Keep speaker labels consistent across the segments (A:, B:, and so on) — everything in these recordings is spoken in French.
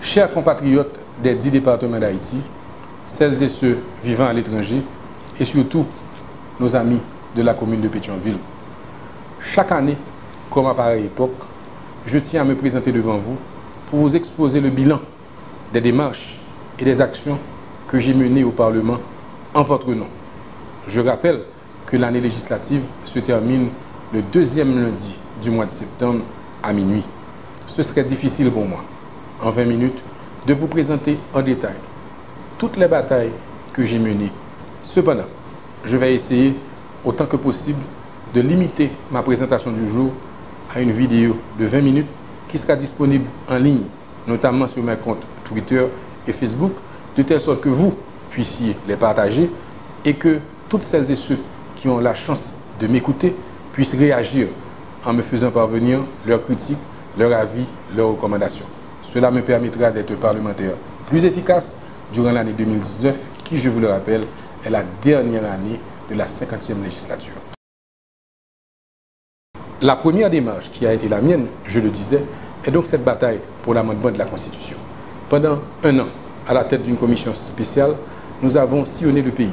A: chers compatriotes des 10 départements d'Haïti, celles et ceux vivant à l'étranger et surtout nos amis de la commune de Pétionville. Chaque année, comme à pareille époque, je tiens à me présenter devant vous pour vous exposer le bilan des démarches et des actions que j'ai menées au Parlement en votre nom. Je rappelle que l'année législative se termine le deuxième lundi du mois de septembre à minuit. Ce serait difficile pour moi, en 20 minutes, de vous présenter en détail toutes les batailles que j'ai menées. Cependant, je vais essayer, autant que possible, de limiter ma présentation du jour à une vidéo de 20 minutes qui sera disponible en ligne, notamment sur mes comptes Twitter et Facebook, de telle sorte que vous puissiez les partager et que toutes celles et ceux qui ont la chance de m'écouter puissent réagir en me faisant parvenir leurs critiques, leurs avis, leurs recommandations. Cela me permettra d'être parlementaire plus efficace durant l'année 2019, qui, je vous le rappelle, est la dernière année de la 50e législature. La première démarche qui a été la mienne, je le disais, est donc cette bataille pour l'amendement de la Constitution. Pendant un an, à la tête d'une commission spéciale, nous avons sillonné le pays.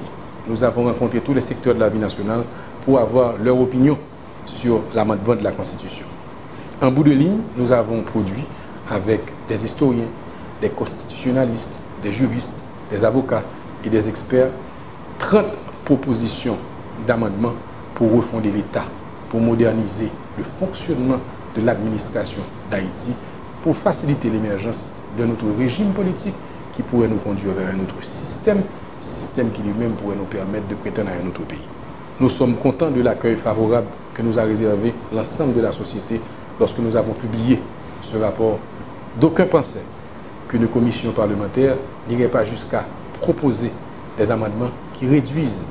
A: Nous avons rencontré tous les secteurs de la vie nationale pour avoir leur opinion sur l'amendement de la Constitution. En bout de ligne, nous avons produit avec des historiens, des constitutionnalistes, des juristes, des avocats et des experts 30 propositions d'amendements pour refonder l'État, pour moderniser le fonctionnement de l'administration d'Haïti, pour faciliter l'émergence d'un autre régime politique qui pourrait nous conduire vers un autre système qui lui-même pourrait nous permettre de prétendre à un autre pays. Nous sommes contents de l'accueil favorable que nous a réservé l'ensemble de la société lorsque nous avons publié ce rapport. D'aucuns pensaient qu'une commission parlementaire n'irait pas jusqu'à proposer des amendements qui réduisent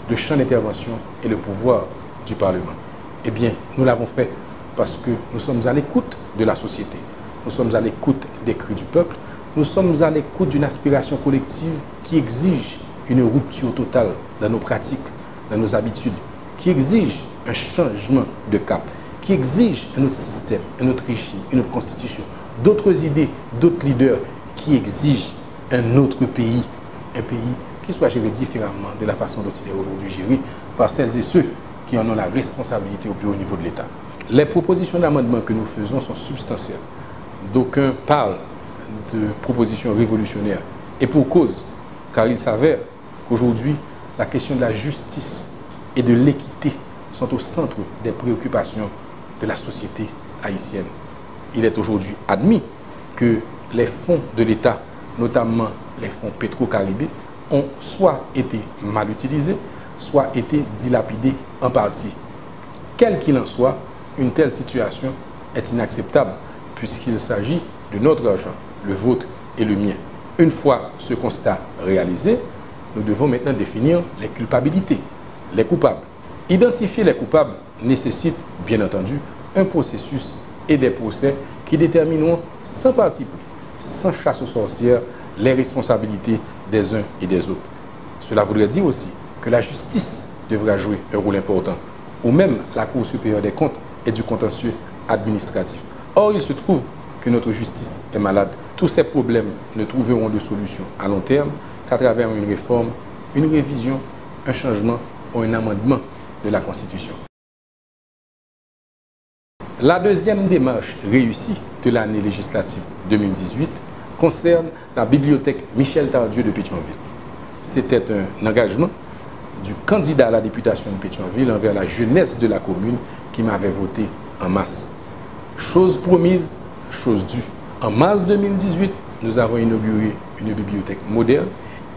A: le champ d'intervention et le pouvoir du Parlement. Eh bien, nous l'avons fait parce que nous sommes à l'écoute de la société. Nous sommes à l'écoute des cris du peuple. Nous sommes à l'écoute d'une aspiration collective qui exige une rupture totale dans nos pratiques, dans nos habitudes, qui exige un changement de cap, qui exige un autre système, un autre régime, une autre constitution, d'autres idées, d'autres leaders, qui exigent un autre pays, un pays qui soit géré différemment de la façon dont il est aujourd'hui géré par celles et ceux qui en ont la responsabilité au plus haut niveau de l'État. Les propositions d'amendement que nous faisons sont substantielles. D'aucuns parlent de propositions révolutionnaires. Et pour cause, car il s'avère qu'aujourd'hui, la question de la justice et de l'équité sont au centre des préoccupations de la société haïtienne. Il est aujourd'hui admis que les fonds de l'État, notamment les fonds pétro-caribés, ont soit été mal utilisés, soit été dilapidés en partie. Quel qu'il en soit, une telle situation est inacceptable puisqu'il s'agit de notre argent, le vôtre et le mien. Une fois ce constat réalisé, nous devons maintenant définir les culpabilités, les coupables. Identifier les coupables nécessite, bien entendu, un processus et des procès qui détermineront sans parti pris, sans chasse aux sorcières, les responsabilités des uns et des autres. Cela voudrait dire aussi que la justice devra jouer un rôle important, ou même la Cour supérieure des comptes et du contentieux administratif. Or, il se trouve que notre justice est malade. Tous ces problèmes ne trouveront de solution à long terme qu'à travers une réforme, une révision, un changement ou un amendement de la Constitution. La deuxième démarche réussie de l'année législative 2018 concerne la bibliothèque Michel Tardieu de Pétionville. C'était un engagement du candidat à la députation de Pétionville envers la jeunesse de la commune qui m'avait voté en masse. Chose promise, chose due. En mars 2018, nous avons inauguré une bibliothèque moderne.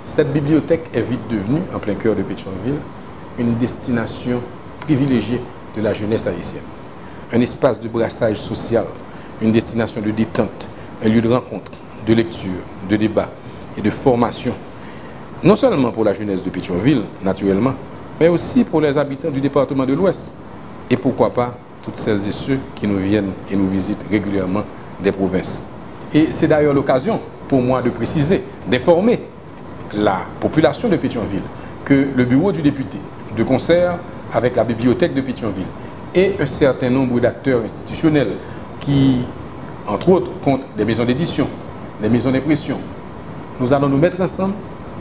A: Cette bibliothèque est vite devenue, en plein cœur de Pétionville, une destination privilégiée de la jeunesse haïtienne. Un espace de brassage social, une destination de détente, un lieu de rencontre, de lecture, de débat et de formation. Non seulement pour la jeunesse de Pétionville, naturellement, mais aussi pour les habitants du département de l'Ouest. Et pourquoi pas toutes celles et ceux qui nous viennent et nous visitent régulièrement des provinces. Et c'est d'ailleurs l'occasion pour moi de préciser, d'informer la population de Pétionville que le bureau du député, de concert avec la bibliothèque de Pétionville et un certain nombre d'acteurs institutionnels qui, entre autres, comptent des maisons d'édition, les maisons d'impression. Nous allons nous mettre ensemble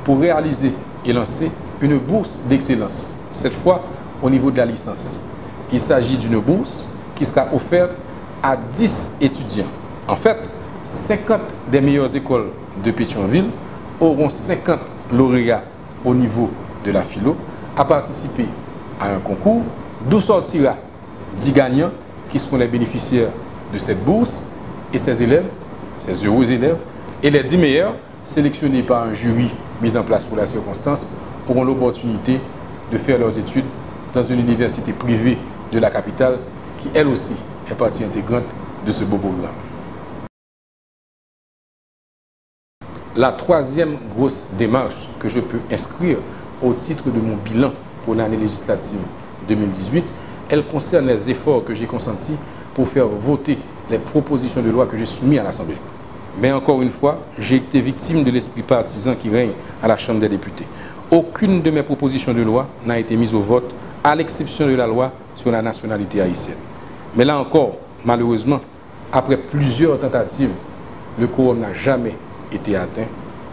A: pour réaliser et lancer une bourse d'excellence, cette fois au niveau de la licence. Il s'agit d'une bourse qui sera offerte à 10 étudiants. En fait, 50 des meilleures écoles de Pétionville auront 50 lauréats au niveau de la philo à participer à un concours d'où sortira 10 gagnants qui seront les bénéficiaires de cette bourse et ces élèves, ces heureux élèves, et les 10 meilleurs, sélectionnés par un jury mis en place pour la circonstance, auront l'opportunité de faire leurs études dans une université privée de la capitale qui, elle aussi, est partie intégrante de ce beau programme. La troisième grosse démarche que je peux inscrire au titre de mon bilan pour l'année législative 2018, elle concerne les efforts que j'ai consentis pour faire voter les propositions de loi que j'ai soumises à l'Assemblée. Mais encore une fois, j'ai été victime de l'esprit partisan qui règne à la Chambre des députés. Aucune de mes propositions de loi n'a été mise au vote, à l'exception de la loi sur la nationalité haïtienne. Mais là encore, malheureusement, après plusieurs tentatives, le quorum n'a jamais été atteint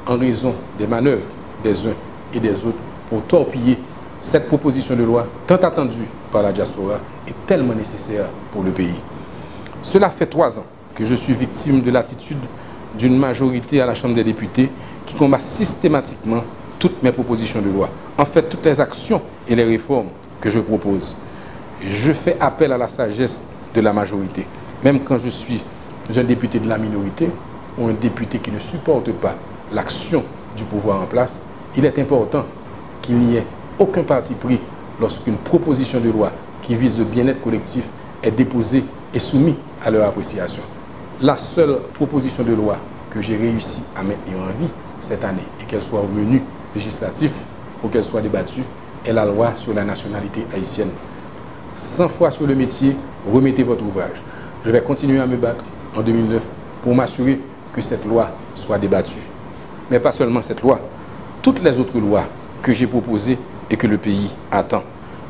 A: en raison des manœuvres des uns et des autres pour torpiller cette proposition de loi tant attendue par la diaspora et tellement nécessaire pour le pays. Cela fait 3 ans que je suis victime de l'attitude d'une majorité à la Chambre des députés qui combat systématiquement toutes mes propositions de loi. En fait, toutes les actions et les réformes que je propose. Je fais appel à la sagesse de la majorité. Même quand je suis un député de la minorité ou un député qui ne supporte pas l'action du pouvoir en place, il est important qu'il n'y ait aucun parti pris lorsqu'une proposition de loi qui vise le bien-être collectif est déposée et soumise à leur appréciation. La seule proposition de loi que j'ai réussi à maintenir en vie cette année et qu'elle soit au menu législatif pour qu'elle soit débattue est la loi sur la nationalité haïtienne. 100 fois sur le métier, remettez votre ouvrage. Je vais continuer à me battre en 2009 pour m'assurer que cette loi soit débattue. Mais pas seulement cette loi, toutes les autres lois que j'ai proposées et que le pays attend.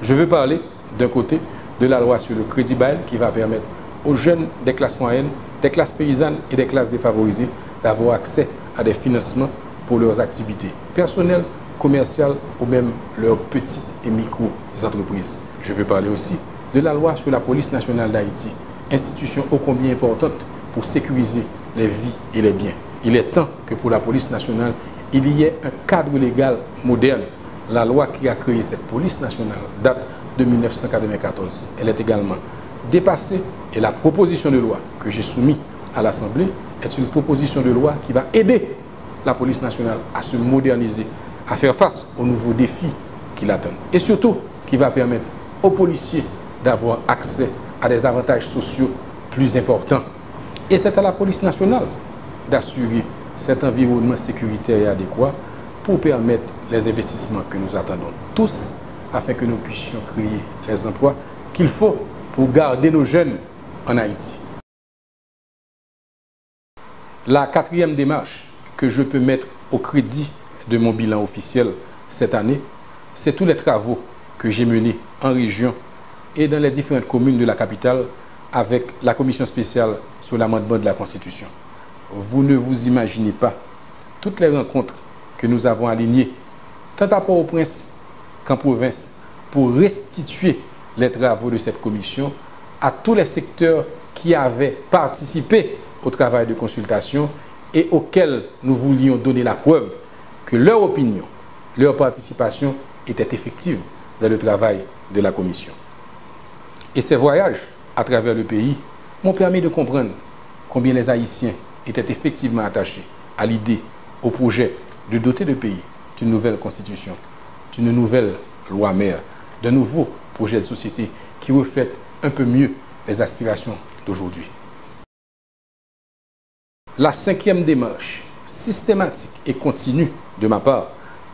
A: Je veux parler d'un côté de la loi sur le crédit bail qui va permettre aux jeunes des classes moyennes, des classes paysannes et des classes défavorisées d'avoir accès à des financements pour leurs activités personnelles, commerciales ou même leurs petites et micro-entreprises. Je veux parler aussi de la loi sur la police nationale d'Haïti, institution ô combien importante pour sécuriser les vies et les biens. Il est temps que pour la police nationale, il y ait un cadre légal moderne. La loi qui a créé cette police nationale date de 1994. Elle est également dépassée et la proposition de loi que j'ai soumise à l'Assemblée est une proposition de loi qui va aider la police nationale à se moderniser, à faire face aux nouveaux défis qui l'attendent. Et surtout, qui va permettre aux policiers d'avoir accès à des avantages sociaux plus importants. Et c'est à la police nationale d'assurer cet environnement sécuritaire et adéquat pour permettre les investissements que nous attendons tous afin que nous puissions créer les emplois qu'il faut pour garder nos jeunes en Haïti. La quatrième démarche que je peux mettre au crédit de mon bilan officiel cette année, c'est tous les travaux que j'ai menés en région et dans les différentes communes de la capitale avec la commission spéciale sur l'amendement de la Constitution. Vous ne vous imaginez pas toutes les rencontres que nous avons alignées, tant à Port-au-Prince qu'en province, pour restituer les travaux de cette commission à tous les secteurs qui avaient participé au travail de consultation et auxquels nous voulions donner la preuve que leur opinion, leur participation était effective dans le travail de la commission. Et ces voyages à travers le pays m'ont permis de comprendre combien les Haïtiens étaient effectivement attachés à l'idée, au projet de doter le pays d'une nouvelle constitution, d'une nouvelle loi mère, d'un nouveau projet de société qui reflète un peu mieux les aspirations d'aujourd'hui. La cinquième démarche systématique et continue de ma part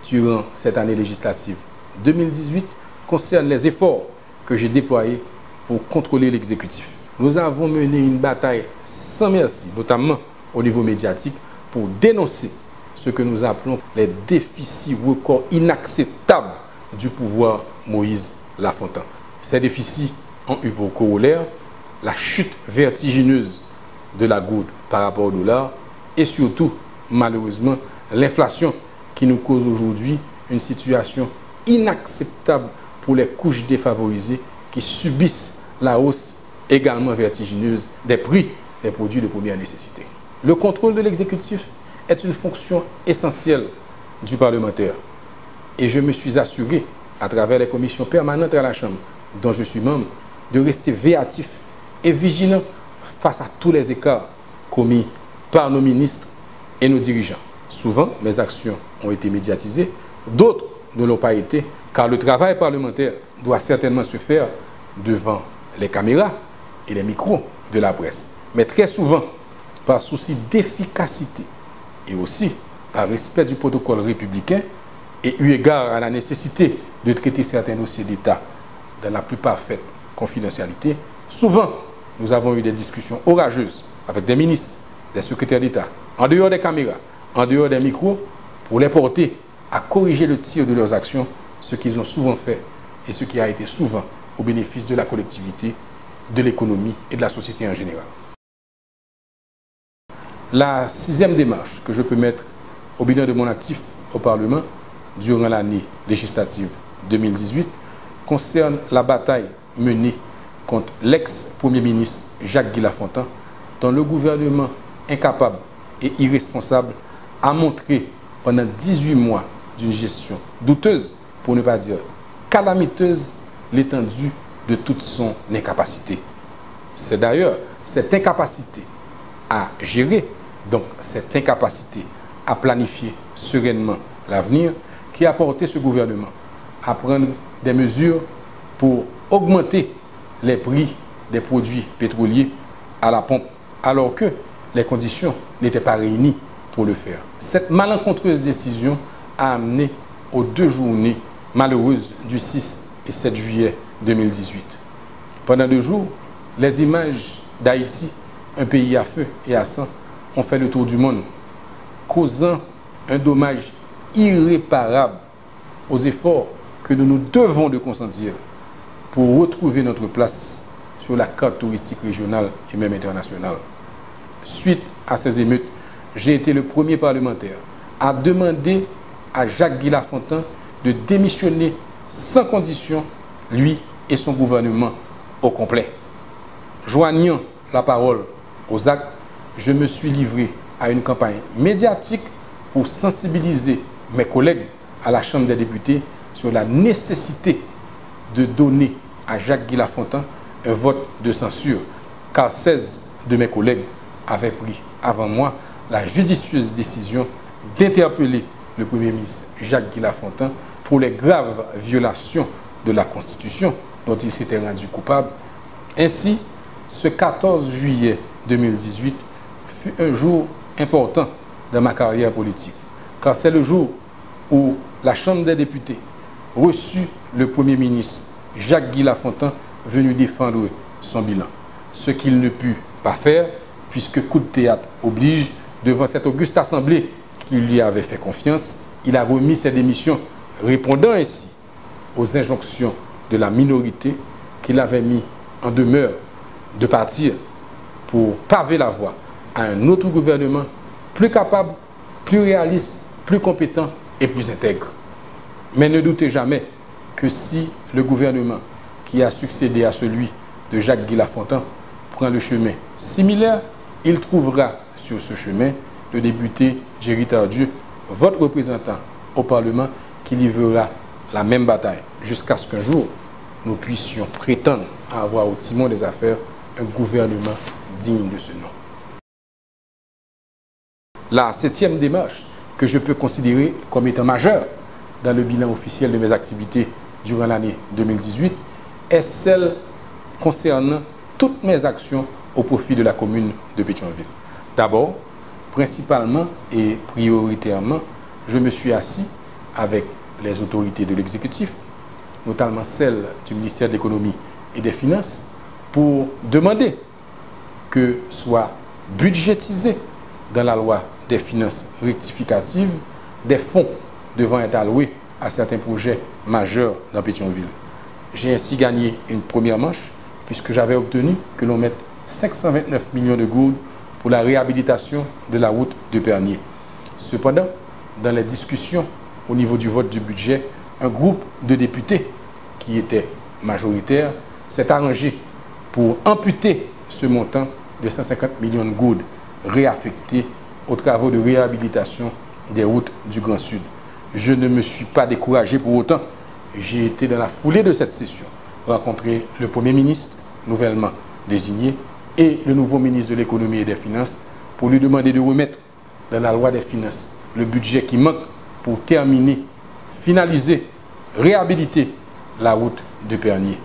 A: durant cette année législative 2018 concerne les efforts que j'ai déployés pour contrôler l'exécutif. Nous avons mené une bataille sans merci, notamment au niveau médiatique, pour dénoncer ce que nous appelons les déficits records inacceptables du pouvoir Moïse Lafontaine. Ces déficits ont eu pour corollaire la chute vertigineuse de la goutte par rapport au dollar, et surtout, malheureusement, l'inflation qui nous cause aujourd'hui une situation inacceptable pour les couches défavorisées qui subissent la hausse également vertigineuse des prix des produits de première nécessité. Le contrôle de l'exécutif est une fonction essentielle du parlementaire et je me suis assuré, à travers les commissions permanentes à la Chambre, dont je suis membre, de rester véatif et vigilant face à tous les écarts commis par nos ministres et nos dirigeants. Souvent, mes actions ont été médiatisées, d'autres ne l'ont pas été, car le travail parlementaire doit certainement se faire devant les caméras et les micros de la presse. Mais très souvent, par souci d'efficacité et aussi par respect du protocole républicain et eu égard à la nécessité de traiter certains dossiers d'État dans la plus parfaite confidentialité, souvent nous avons eu des discussions orageuses avec des ministres, des secrétaires d'État, en dehors des caméras, en dehors des micros, pour les porter à corriger le tir de leurs actions, ce qu'ils ont souvent fait et ce qui a été souvent au bénéfice de la collectivité, de l'économie et de la société en général. La sixième démarche que je peux mettre au bilan de mon actif au Parlement durant l'année législative 2018 concerne la bataille menée contre l'ex-premier ministre Jacques Guy Lafontaine, dont le gouvernement incapable et irresponsable a montré pendant 18 mois d'une gestion douteuse, pour ne pas dire calamiteuse, l'étendue de toute son incapacité. C'est d'ailleurs cette incapacité à gérer, donc cette incapacité à planifier sereinement l'avenir, qui a porté ce gouvernement à prendre des mesures pour augmenter les prix des produits pétroliers à la pompe, alors que les conditions n'étaient pas réunies pour le faire. Cette malencontreuse décision a amené aux 2 journées malheureuses du 6 et 7 juillet 2018. Pendant 2 jours, les images d'Haïti, un pays à feu et à sang, ont fait le tour du monde, causant un dommage irréparable aux efforts que nous nous devons de consentir pour retrouver notre place sur la carte touristique régionale et même internationale. Suite à ces émeutes, j'ai été le premier parlementaire à demander à Jacques Guy Lafontaine de démissionner sans condition, lui et son gouvernement au complet. Joignant la parole aux actes, je me suis livré à une campagne médiatique pour sensibiliser mes collègues à la Chambre des députés sur la nécessité de donner à Jacques Guy Lafontaine un vote de censure, car 16 de mes collègues avaient pris avant moi la judicieuse décision d'interpeller le Premier ministre Jacques Guy Lafontaine pour les graves violations de la Constitution dont il s'était rendu coupable. Ainsi, ce 14 juillet 2018 fut un jour important dans ma carrière politique, car c'est le jour où la Chambre des députés reçut le Premier ministre Jacques Guy Lafontaine venu défendre son bilan, ce qu'il ne put pas faire puisque coup de théâtre oblige, devant cette auguste assemblée qui lui avait fait confiance, il a remis ses démissions, répondant ainsi aux injonctions de la minorité qu'il avait mis en demeure de partir pour paver la voie à un autre gouvernement plus capable, plus réaliste, plus compétent et plus intègre. Mais ne doutez jamais que si le gouvernement qui a succédé à celui de Jacques Guy Lafontaine prend le chemin similaire, il trouvera sur ce chemin le député Géry Tardieu, votre représentant au Parlement, qui livrera la même bataille jusqu'à ce qu'un jour nous puissions prétendre à avoir au timon des affaires un gouvernement digne de ce nom. La 7e démarche que je peux considérer comme étant majeure dans le bilan officiel de mes activités durant l'année 2018 est celle concernant toutes mes actions au profit de la commune de Pétionville. D'abord, principalement et prioritairement, je me suis assis avec les autorités de l'exécutif, notamment celles du ministère de l'Économie et des Finances, pour demander que soit budgétisé dans la loi des finances rectificatives des fonds devant être alloués à certains projets majeurs dans Pétionville. J'ai ainsi gagné une première manche puisque j'avais obtenu que l'on mette 529 millions de gourdes pour la réhabilitation de la route de Pernier. Cependant, dans les discussions au niveau du vote du budget, un groupe de députés qui était majoritaire s'est arrangé pour amputer ce montant de 150 millions de goudes réaffectés aux travaux de réhabilitation des routes du Grand Sud. Je ne me suis pas découragé pour autant. J'ai été dans la foulée de cette session rencontrer le Premier ministre nouvellement désigné et le nouveau ministre de l'économie et des finances pour lui demander de remettre dans la loi des finances le budget qui manque pour terminer, finaliser, réhabiliter la route de Pernier.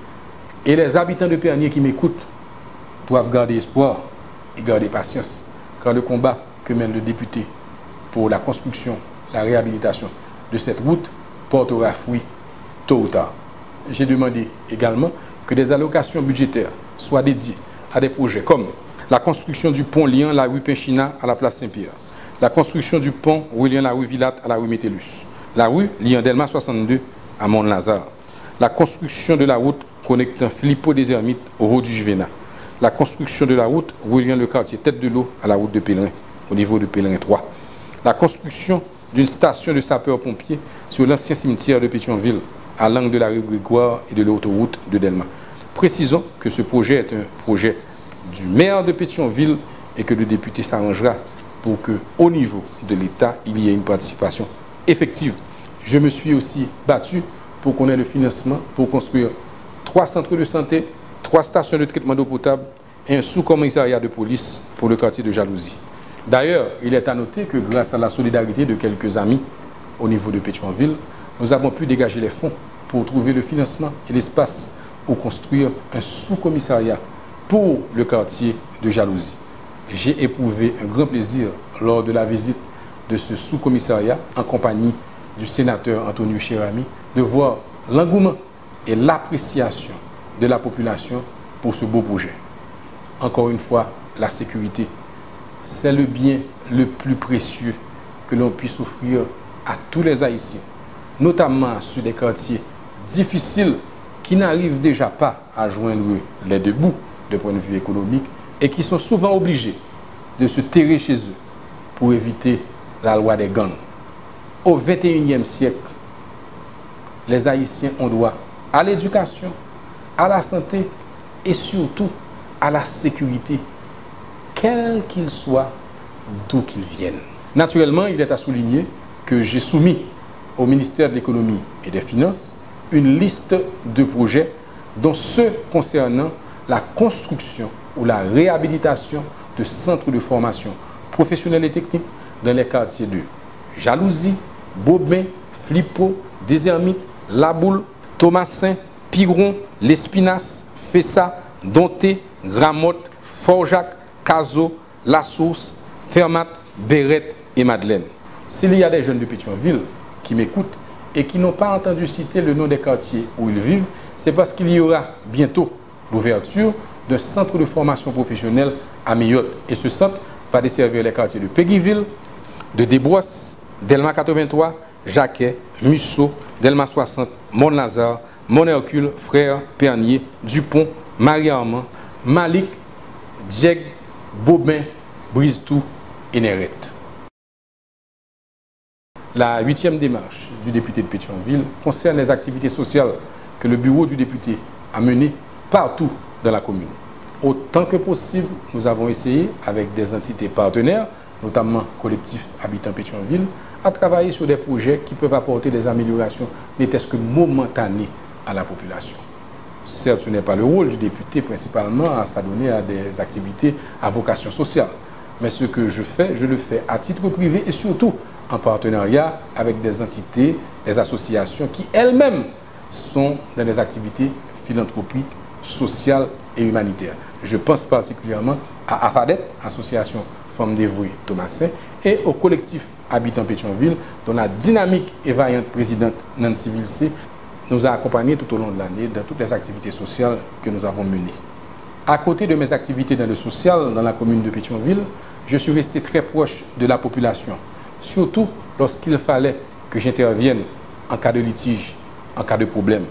A: Et les habitants de Pernier qui m'écoutent doivent garder espoir et garder patience, car le combat que mène le député pour la construction, la réhabilitation de cette route portera fruit tôt ou tard. J'ai demandé également que des allocations budgétaires soient dédiées à des projets comme la construction du pont liant la rue Pinchina à la place Saint-Pierre, la construction du pont reliant la rue Villatte à la rue Métellus, la rue liant Delma 62 à Mont-Lazare, la construction de la route connectant Filippo des Ermites au Route du Juvénat, la construction de la route reliant le quartier Tête de l'Eau à la route de Pèlerin, au niveau de Pèlerin 3, la construction d'une station de sapeurs-pompiers sur l'ancien cimetière de Pétionville, à l'angle de la rue Grégoire et de l'autoroute de Delma. Précisons que ce projet est un projet du maire de Pétionville et que le député s'arrangera pour que, au niveau de l'État, il y ait une participation effective. Je me suis aussi battu pour qu'on ait le financement pour construire 3 centres de santé, 3 stations de traitement d'eau potable et un sous-commissariat de police pour le quartier de Jalousie. D'ailleurs, il est à noter que grâce à la solidarité de quelques amis au niveau de Pétionville, nous avons pu dégager les fonds pour trouver le financement et l'espace pour construire un sous-commissariat pour le quartier de Jalousie. J'ai éprouvé un grand plaisir lors de la visite de ce sous-commissariat en compagnie du sénateur Antonio Chérami de voir l'engouement et l'appréciation de la population pour ce beau projet. Encore une fois, la sécurité, c'est le bien le plus précieux que l'on puisse offrir à tous les Haïtiens, notamment sur des quartiers difficiles qui n'arrivent déjà pas à joindre les deux bouts de point de vue économique et qui sont souvent obligés de se terrer chez eux pour éviter la loi des gangs. Au XXIe siècle, les Haïtiens ont droit à l'éducation, à la santé et surtout à la sécurité, quel qu'il soit, d'où qu'ils viennent. Naturellement, il est à souligner que j'ai soumis au ministère de l'économie et des finances une liste de projets dont ceux concernant la construction ou la réhabilitation de centres de formation professionnelle et technique dans les quartiers de Jalousie, Bobin, Filippo, des Ermites, La Boule, Thomasin, Pigron, L'Espinasse, Fessa, Donté, Gramotte, Fort-Jacques, Cazo, La Source, Fermat, Bérette et Madeleine. S'il y a des jeunes de Pétionville qui m'écoutent et qui n'ont pas entendu citer le nom des quartiers où ils vivent, c'est parce qu'il y aura bientôt l'ouverture d'un centre de formation professionnelle à Mayotte. Et ce centre va desservir les quartiers de Péguiville, de Desbrosses, Delma 83, Jacquet, Musso, Delma 60, Mont-Lazare, Mont-Hercule, Frère, Pernier, Dupont, Marie-Armand, Malik, Djeg, Bobin, Brisetou et Nerette. La 8e démarche du député de Pétionville concerne les activités sociales que le bureau du député a menées partout dans la commune. Autant que possible, nous avons essayé, avec des entités partenaires, notamment Collectif Habitants Pétionville, à travailler sur des projets qui peuvent apporter des améliorations, n'était-ce que momentanées à la population. Certes, ce n'est pas le rôle du député principalement à s'adonner à des activités à vocation sociale. Mais ce que je fais, je le fais à titre privé et surtout en partenariat avec des entités, des associations qui elles-mêmes sont dans des activités philanthropiques, sociales et humanitaires. Je pense particulièrement à AFADET, Association Femmes dévouées Thomasin, et au collectif Habitants Pétionville, dont la dynamique et vaillante présidente Nancy Vilsé nous a accompagnés tout au long de l'année dans toutes les activités sociales que nous avons menées. À côté de mes activités dans le social, dans la commune de Pétionville, je suis resté très proche de la population, surtout lorsqu'il fallait que j'intervienne en cas de litige, en cas de problème.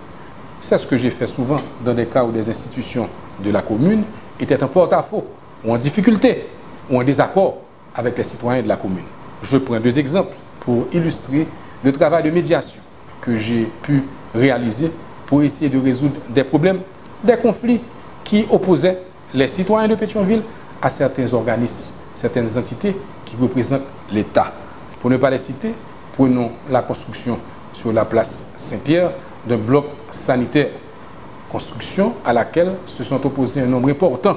A: C'est ce que j'ai fait souvent dans des cas où des institutions de la commune étaient en porte-à-faux ou en difficulté. ou en désaccord avec les citoyens de la commune. Je prends deux exemples pour illustrer le travail de médiation que j'ai pu réaliser pour essayer de résoudre des problèmes, des conflits qui opposaient les citoyens de Pétionville à certains organismes, certaines entités qui représentent l'État. Pour ne pas les citer, prenons la construction sur la place Saint-Pierre d'un bloc sanitaire, construction à laquelle se sont opposés un nombre important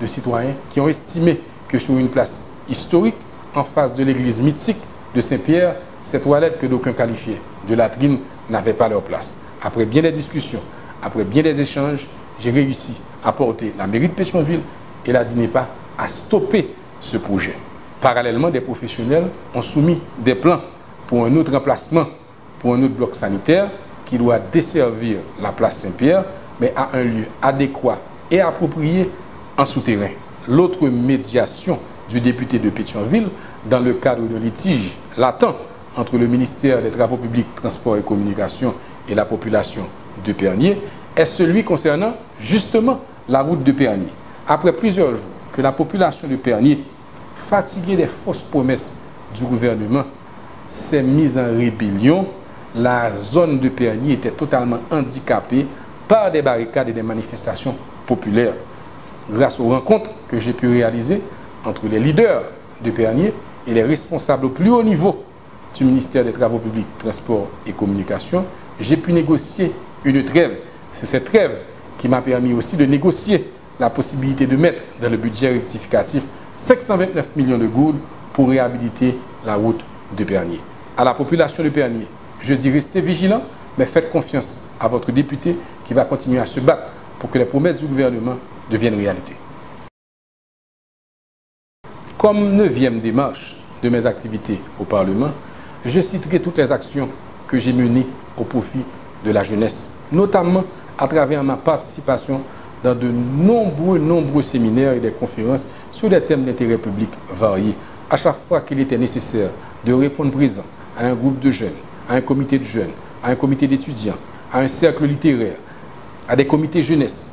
A: de citoyens qui ont estimé que sur une place historique, en face de l'église mythique de Saint-Pierre, ces toilettes que d'aucuns qualifiaient de latrines n'avaient pas leur place. Après bien des discussions, après bien des échanges, j'ai réussi à porter la mairie de Pétionville et la DINEPA à stopper ce projet. Parallèlement, des professionnels ont soumis des plans pour un autre emplacement, pour un autre bloc sanitaire qui doit desservir la place Saint-Pierre, mais à un lieu adéquat et approprié en souterrain. L'autre médiation du député de Pétionville dans le cadre d'un litige latent entre le ministère des Travaux publics, Transports et Communications et la population de Pernier est celui concernant justement la route de Pernier. Après plusieurs jours que la population de Pernier, fatiguée des fausses promesses du gouvernement, s'est mise en rébellion, la zone de Pernier était totalement handicapée par des barricades et des manifestations populaires. Grâce aux rencontres que j'ai pu réaliser entre les leaders de Pernier et les responsables au plus haut niveau du ministère des Travaux publics, Transports et Communications, j'ai pu négocier une trêve. C'est cette trêve qui m'a permis aussi de négocier la possibilité de mettre dans le budget rectificatif 529 millions de gourdes pour réhabiliter la route de Pernier. À la population de Pernier, je dis restez vigilants, mais faites confiance à votre député qui va continuer à se battre pour que les promesses du gouvernement deviennent réalité. Comme 9e démarche de mes activités au Parlement, je citerai toutes les actions que j'ai menées au profit de la jeunesse, notamment à travers ma participation dans de nombreux séminaires et des conférences sur des thèmes d'intérêt public variés. À chaque fois qu'il était nécessaire de répondre présent à un groupe de jeunes, à un comité de jeunes, à un comité d'étudiants, à un cercle littéraire, à des comités jeunesse,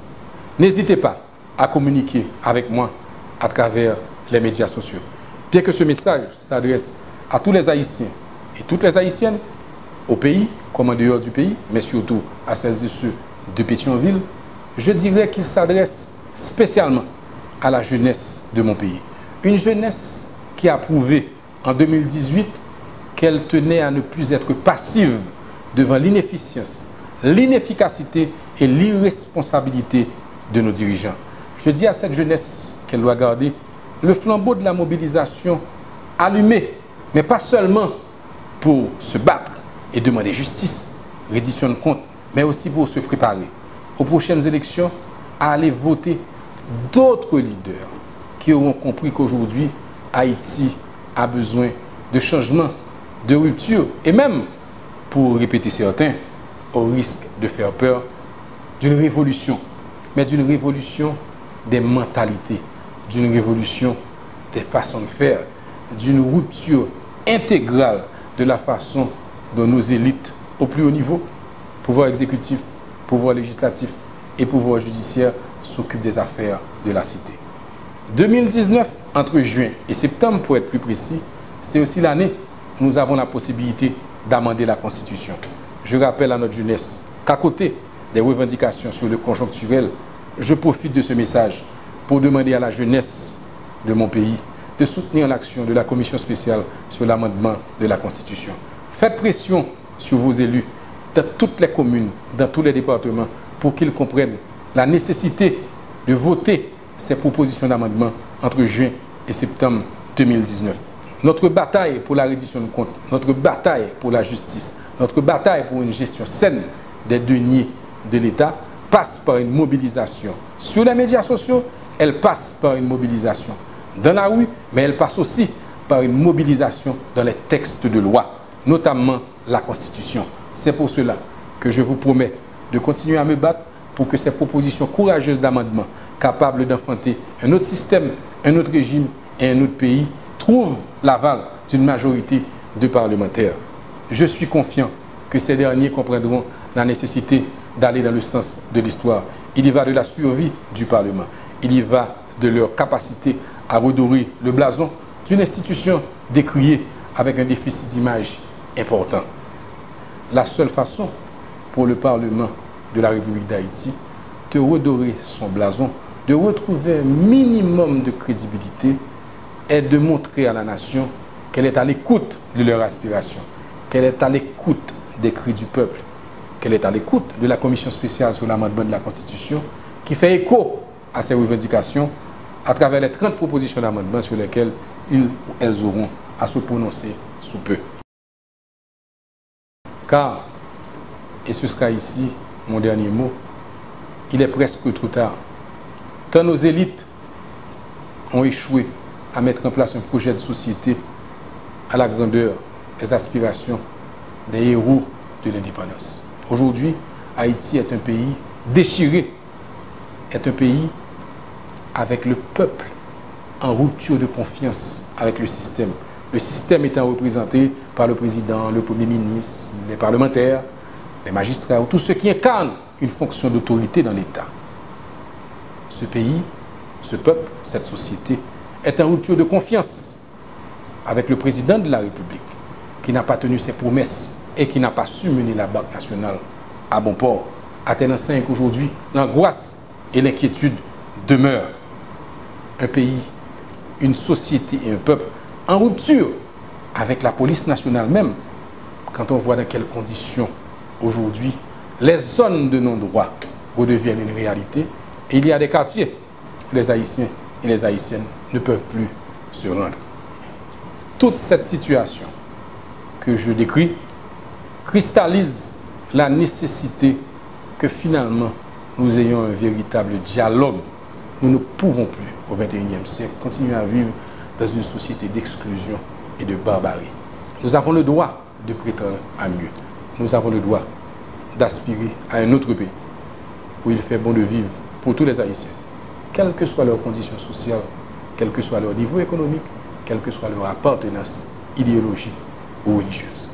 A: n'hésitez pas à communiquer avec moi à travers les médias sociaux. Bien que ce message s'adresse à tous les Haïtiens et toutes les Haïtiennes, au pays comme en dehors du pays, mais surtout à celles et ceux de Pétionville, je dirais qu'il s'adresse spécialement à la jeunesse de mon pays. Une jeunesse qui a prouvé en 2018 qu'elle tenait à ne plus être passive devant l'inefficience, l'inefficacité et l'irresponsabilité de nos dirigeants. Je dis à cette jeunesse qu'elle doit garder le flambeau de la mobilisation allumé, mais pas seulement pour se battre et demander justice, reddition de comptes, mais aussi pour se préparer aux prochaines élections à aller voter d'autres leaders qui auront compris qu'aujourd'hui, Haïti a besoin de changement, de rupture, et même, pour répéter certains, au risque de faire peur, d'une révolution, mais d'une révolution des mentalités, d'une révolution des façons de faire, d'une rupture intégrale de la façon dont nos élites au plus haut niveau, pouvoir exécutif, pouvoir législatif et pouvoir judiciaire, s'occupent des affaires de la cité. 2019, entre juin et septembre pour être plus précis, c'est aussi l'année où nous avons la possibilité d'amender la Constitution. Je rappelle à notre jeunesse qu'à côté des revendications sur le conjoncturel, je profite de ce message pour demander à la jeunesse de mon pays de soutenir l'action de la commission spéciale sur l'amendement de la Constitution. Faites pression sur vos élus dans toutes les communes, dans tous les départements, pour qu'ils comprennent la nécessité de voter ces propositions d'amendement entre juin et septembre 2019. Notre bataille pour la reddition de comptes, notre bataille pour la justice, notre bataille pour une gestion saine des deniers de l'État passe par une mobilisation sur les médias sociaux, elle passe par une mobilisation dans la rue, mais elle passe aussi par une mobilisation dans les textes de loi, notamment la Constitution. C'est pour cela que je vous promets de continuer à me battre pour que ces propositions courageuses d'amendement, capables d'enfanter un autre système, un autre régime et un autre pays, trouvent l'aval d'une majorité de parlementaires. Je suis confiant que ces derniers comprendront la nécessité d'aller dans le sens de l'histoire. Il y va de la survie du Parlement. Il y va de leur capacité à redorer le blason d'une institution décriée avec un déficit d'image important. La seule façon pour le Parlement de la République d'Haïti de redorer son blason, de retrouver un minimum de crédibilité est de montrer à la nation qu'elle est à l'écoute de leurs aspirations, qu'elle est à l'écoute des cris du peuple, qu'elle est à l'écoute de la commission spéciale sur l'amendement de la Constitution qui fait écho à ces revendications à travers les 30 propositions d'amendement sur lesquelles ils ou elles auront à se prononcer sous peu. Car, et ce sera ici mon dernier mot, il est presque trop tard. Tant nos élites ont échoué à mettre en place un projet de société à la grandeur des aspirations des héros de l'indépendance. Aujourd'hui, Haïti est un pays déchiré, est un pays avec le peuple en rupture de confiance avec le système. Le système étant représenté par le président, le premier ministre, les parlementaires, les magistrats, ou tous ceux qui incarnent une fonction d'autorité dans l'État. Ce pays, ce peuple, cette société est en rupture de confiance avec le président de la République qui n'a pas tenu ses promesses et qui n'a pas su mener la Banque nationale à bon port. À tel enseigne qu'aujourd'hui, l'angoisse et l'inquiétude demeurent. Un pays, une société et un peuple en rupture avec la police nationale même, quand on voit dans quelles conditions aujourd'hui les zones de non-droit redeviennent une réalité, et il y a des quartiers où les Haïtiens et les Haïtiennes ne peuvent plus se rendre. Toute cette situation que je décris cristallise la nécessité que finalement nous ayons un véritable dialogue. Nous ne pouvons plus, au XXIe siècle, continuer à vivre dans une société d'exclusion et de barbarie. Nous avons le droit de prétendre à mieux. Nous avons le droit d'aspirer à un autre pays où il fait bon de vivre pour tous les Haïtiens, quelles que soient leurs conditions sociales, quel que soit leur niveau économique, quelle que soit leur appartenance idéologique ou religieuse.